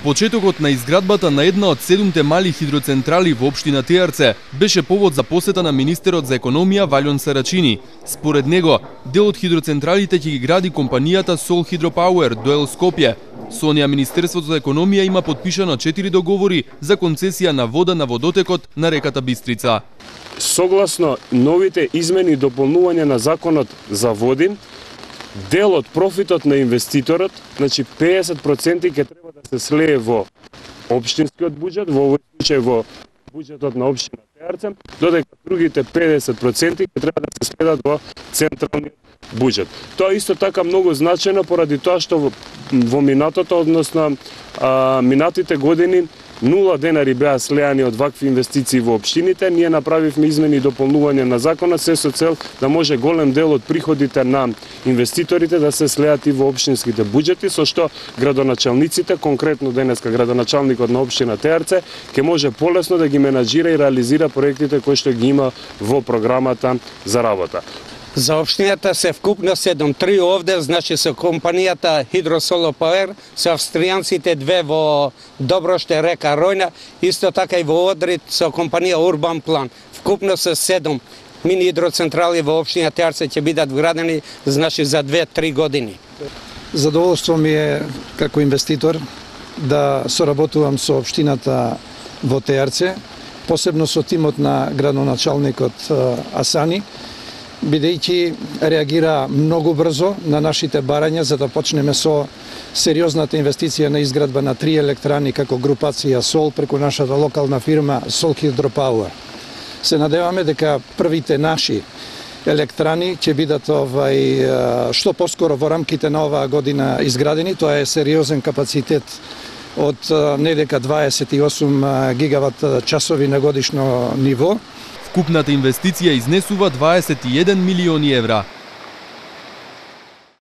Почетокот на изградбата на една од 7 мали хидроцентрали во општина Теарце беше повод за посета на министерот за економија Валјон Сарачини. Според него, дел од хидроцентралите ќе ги гради компанијата Сол Hydropower до Скопје. Со неа Министерството за економија има подпишано 4 договори за концесија на вода на водотекот на реката Бистрица. Согласно новите измени и дополнување на законот за води, дел од профитот на инвеститорот, значи 50% ќе треба да се слее во општинскиот буџет, во овој случај во буџетот на општина Теарце, додека другите 50% ќе треба да се следат во централниот буџет. Тоа исто така многу значајно поради тоа што во минатото, односно минатите години, 0 денари беа слеани од вакви инвестиции во општините. Ние направивме измени и дополнување на законот се со цел да може голем дел од приходите на инвеститорите да се слеат и во општинските буџети, со што градоначалниците, конкретно денеска градоначалникот на општина Теарце, ќе може полесно да ги менаџира и реализира проектите кои што ги има во програмата за работа. За општината се вкупно 7-3 овде, значи со компанијата Hydropower, со австријанците 2 во Доброште, река Ројна, исто така и во Одрид со компанија Урбан План. Вкупно се 7 мини хидроцентрали во општина Теарце ќе бидат вградени, значи за 2-3 години. Задоволство ми е како инвеститор да соработувам со општината во Теарце, посебно со тимот на градоначалникот Асани, бидејќи реагира многу брзо на нашите барања за да почнеме со сериозната инвестиција на изградба на 3 електрани како групација Сол преку нашата локална фирма Сол Hydropower. Се надеваме дека првите наши електрани ќе бидат што поскоро во рамките на оваа година изградени. Тоа е сериозен капацитет од недека 28 гигават часови на годишно ниво. Вкупната инвестиција изнесува 21 милиони евра.